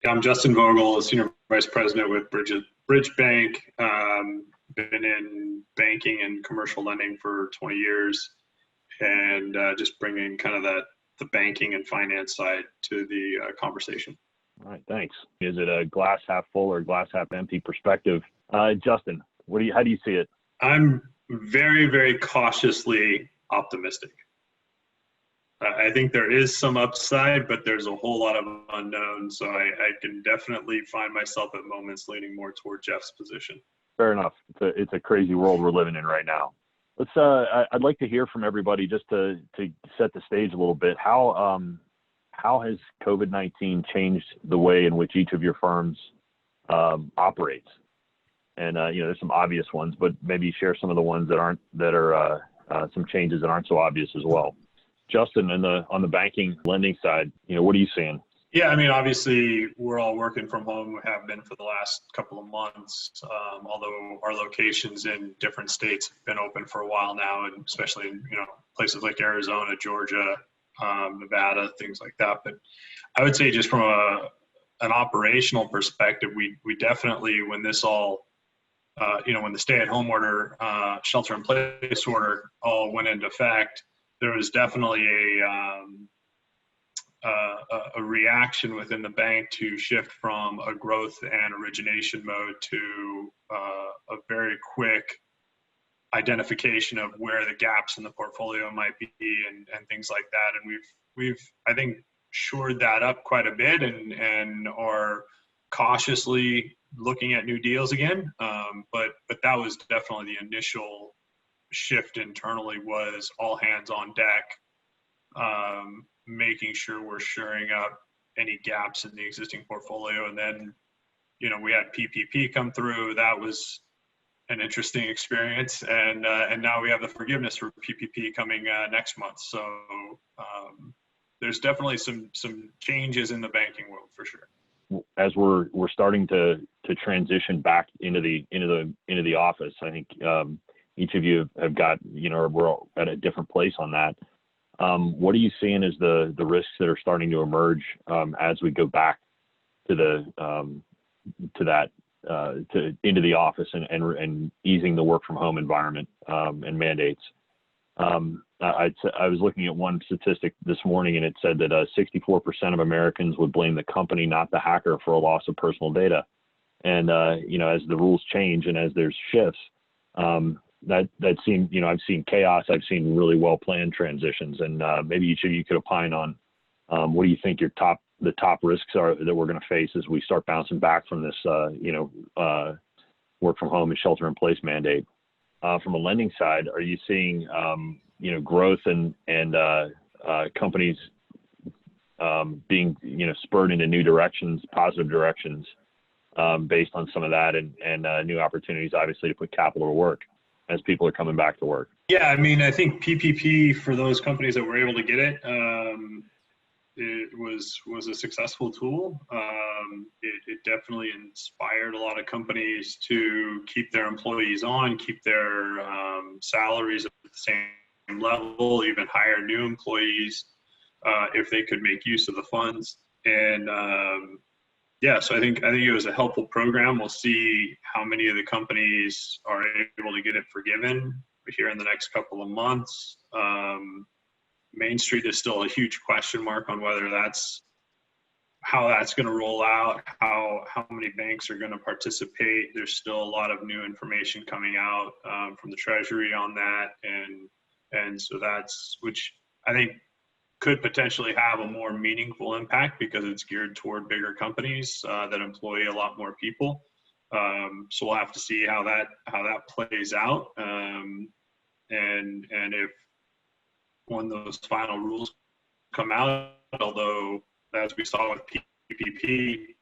I'm Justin Vogel, Senior Vice President with Bridge Bank. Been in banking and commercial lending for 20 years, and just bringing kind of the banking and finance side to the conversation. All right, thanks. Is it a glass half full or glass half empty perspective? Justin, how do you see it? I'm very, very cautiously optimistic. I think there is some upside, but there's a whole lot of unknown. So I can definitely find myself at moments leaning more toward Jeff's position. Fair enough. It's a crazy world we're living in right now. I'd like to hear from everybody just to set the stage a little bit. How has COVID-19 changed the way in which each of your firms operates? And there's some obvious ones, but maybe share some of the ones that are some changes that aren't so obvious as well. Justin, on the banking lending side, what are you seeing? Yeah, I mean, obviously we're all working from home. We have been for the last couple of months, although our locations in different states have been open for a while now, and especially in places like Arizona, Georgia, Nevada, things like that. But I would say just from an operational perspective, we definitely, when this all when the stay-at-home order, shelter-in-place order all went into effect, there was definitely a reaction within the bank to shift from a growth and origination mode to a very quick identification of where the gaps in the portfolio might be and things like that. And we've I think shored that up quite a bit and are cautiously looking at new deals again. But that was definitely the initial shift internally, was all hands on deck, making sure we're shoring up any gaps in the existing portfolio. And then, we had PPP come through. That was an interesting experience. And now we have the forgiveness for PPP coming next month. So there's definitely some changes in the banking world for sure. As we're starting to transition back into the office, I think each of you have got, we're all at a different place on that. What are you seeing as the risks that are starting to emerge as we go back to into the office and easing the work from home environment and mandates? I was looking at one statistic this morning, and it said that 64% of Americans would blame the company, not the hacker, for a loss of personal data. And as the rules change and as there's shifts, that seemed, I've seen chaos. I've seen really well planned transitions, and maybe each of you could opine on what do you think the top risks are that we're going to face as we start bouncing back from this work from home and shelter in place mandate. From a lending side, are you seeing growth and companies being spurred into new directions, positive directions, based on some of that and new opportunities, obviously, to put capital to work as people are coming back to work? Yeah, I mean, I think PPP, for those companies that were able to get it, it was a successful tool. It definitely inspired a lot of companies to keep their employees on, keep their salaries at the same level, even hire new employees if they could make use of the funds. And so I think it was a helpful program. We'll see how many of the companies are able to get it forgiven here in the next couple of months. Main Street is still a huge question mark on how that's going to roll out, how many banks are going to participate. There's still a lot of new information coming out from the Treasury on that, and so which I think could potentially have a more meaningful impact because it's geared toward bigger companies that employ a lot more people. So we'll have to see how that plays out, and if when those final rules come out, although as we saw with PPP,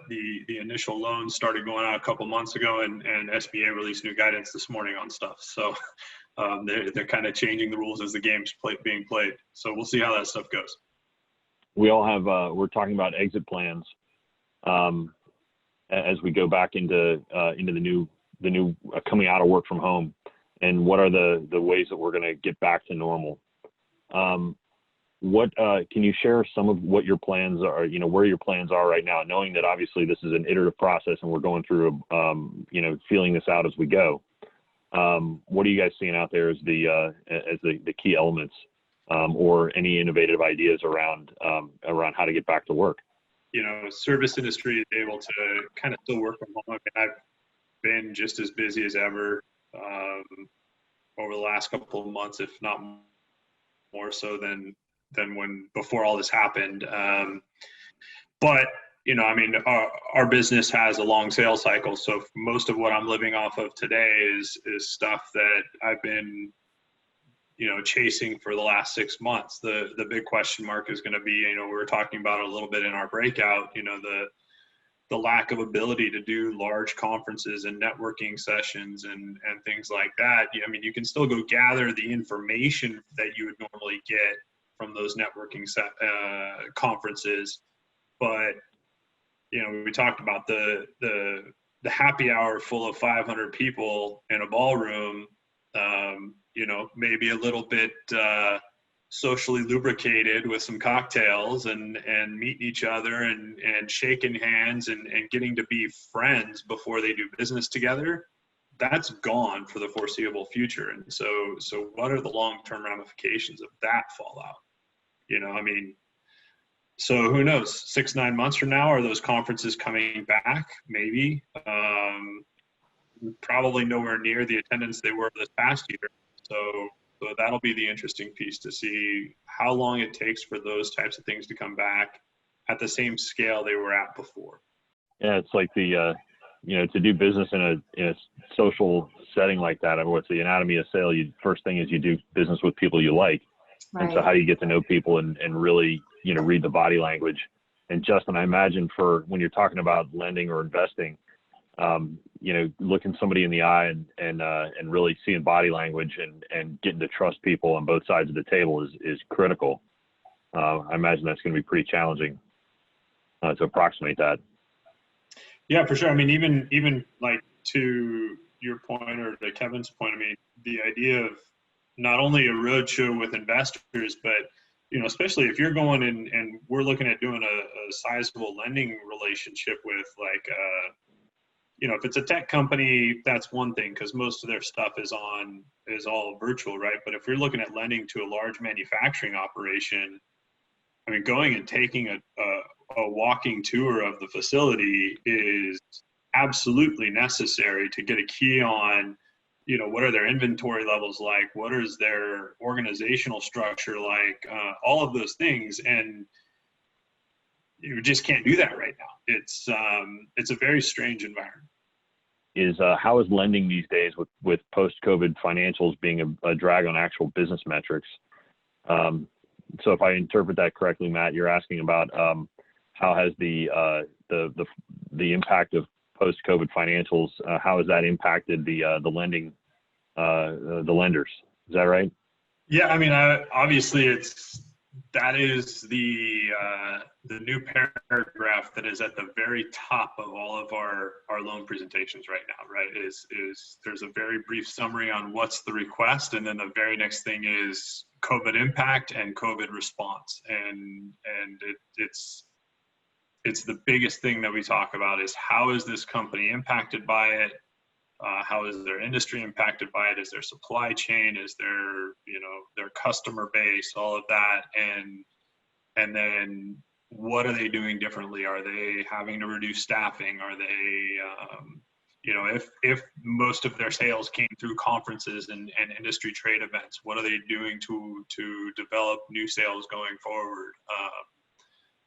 the initial loans started going out a couple months ago, and SBA released new guidance this morning on stuff. So they're kind of changing the rules as the game's being played. So we'll see how that stuff goes. We all have, we're talking about exit plans as we go back into the new coming out of work from home, and what are the ways that we're going to get back to normal. What can you share some of what your plans are, where your plans are right now, knowing that obviously this is an iterative process and we're going through, feeling this out as we go. What are you guys seeing out there as the key elements, or any innovative ideas around how to get back to work? Service industry is able to kind of still work from home. I mean, I've been just as busy as ever over the last couple of months, if not more so than when before all this happened. But I mean, our business has a long sales cycle, so most of what I'm living off of today is stuff that I've been chasing for the last 6 months. The big question mark is going to be, we were talking about it a little bit in our breakout, the lack of ability to do large conferences and networking sessions and things like that. I mean, you can still go gather the information that you would normally get from those networking conferences, but we talked about the happy hour full of 500 people in a ballroom, maybe a little bit socially lubricated with some cocktails and meeting each other and shaking hands and getting to be friends before they do business together. That's gone for the foreseeable future. And so what are the long-term ramifications of that fallout? I mean, so who knows, 6-9 months from now, are those conferences coming back? Maybe. Probably nowhere near the attendance they were this past year. So that'll be the interesting piece, to see how long it takes for those types of things to come back at the same scale they were at before. Yeah, it's like to do business in a social setting like that. I mean, what's the anatomy of sale? First thing is you do business with people you like. Right. And so how do you get to know people and really, read the body language? And Justin, I imagine for when you're talking about lending or investing, looking somebody in the eye and really seeing body language and getting to trust people on both sides of the table is critical. I imagine that's going to be pretty challenging to approximate that. Yeah, for sure. I mean, even like to your point or to Kevin's point, I mean, the idea of not only a roadshow with investors, but especially if you're going and we're looking at doing a sizable lending relationship with, like, if it's a tech company, that's one thing, because most of their stuff is all virtual, right? But if you're looking at lending to a large manufacturing operation, I mean, going and taking a walking tour of the facility is absolutely necessary to get a key on, what are their inventory levels like? What is their organizational structure like? All of those things. And you just can't do that right now. It's a very strange environment. How is lending these days with post-COVID financials being a drag on actual business metrics? So if I interpret that correctly, Matt, you're asking about how has the impact of post-COVID financials, how has that impacted the lending, the lenders? Is that right? Yeah, I mean, obviously that is the new paragraph that is at the very top of all of our loan presentations right now, right? Is there's a very brief summary on what's the request, and then the very next thing is COVID impact and COVID response, and it's the biggest thing that we talk about is how is this company impacted by it? How is their industry impacted by it? Is their supply chain? Is their customer base? All of that, and then what are they doing differently? Are they having to reduce staffing? Are they, if most of their sales came through conferences and industry trade events, what are they doing to develop new sales going forward?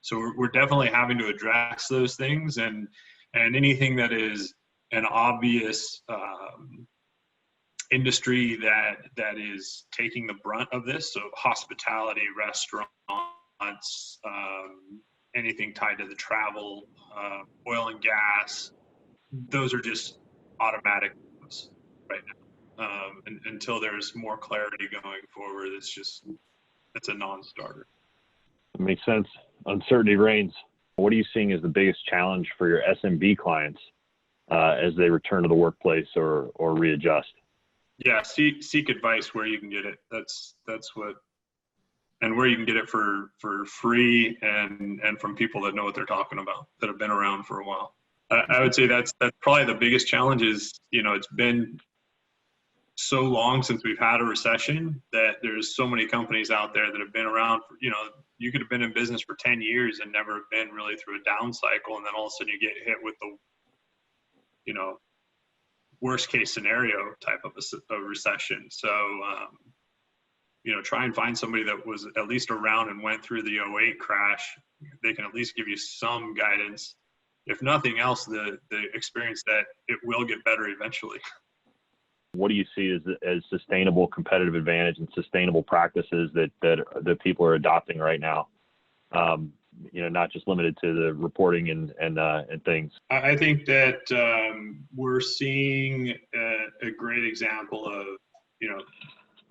So we're definitely having to address those things, and anything that is an obvious industry that is taking the brunt of this. So hospitality, restaurants, anything tied to the travel, oil and gas, those are just automatic right now. Until there's more clarity going forward, it's a non-starter. That makes sense. Uncertainty reigns. What are you seeing as the biggest challenge for your SMB clients as they return to the workplace or readjust? Yeah, seek advice where you can get it. That's what and where you can get it for free and from people that know what they're talking about, that have been around for a while. I would say that's probably the biggest challenge is, it's been so long since we've had a recession that there's so many companies out there that have been around for, you could have been in business for 10 years and never been really through a down cycle. And then all of a sudden you get hit with the, worst case scenario type of a recession. So, try and find somebody that was at least around and went through the '08 crash. They can at least give you some guidance. If nothing else, the experience that it will get better eventually. What do you see as sustainable competitive advantage and sustainable practices that people are adopting right now? Not just limited to the reporting and things. I think that we're seeing a great example of,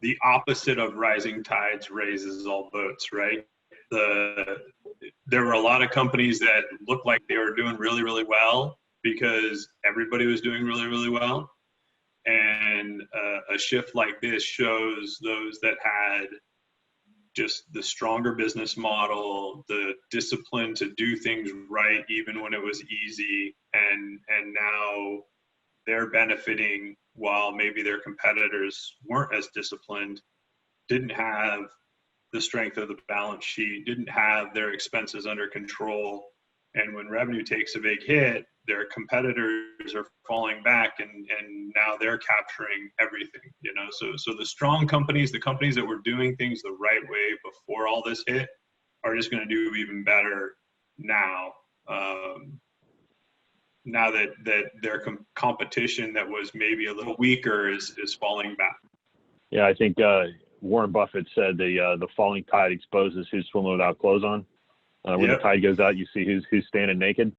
the opposite of rising tides raises all boats, right? There were a lot of companies that looked like they were doing really, really well because everybody was doing really, really well. And a shift like this shows those that had just the stronger business model, the discipline to do things right, even when it was easy. And now they're benefiting while maybe their competitors weren't as disciplined, didn't have the strength of the balance sheet, didn't have their expenses under control. And when revenue takes a big hit, their competitors are falling back and now they're capturing everything, So the strong companies, the companies that were doing things the right way before all this hit, are just going to do even better now. Now that their competition that was maybe a little weaker is falling back. Yeah, I think Warren Buffett said the falling tide exposes who's swimming without clothes on. When the tide goes out, you see who's standing naked.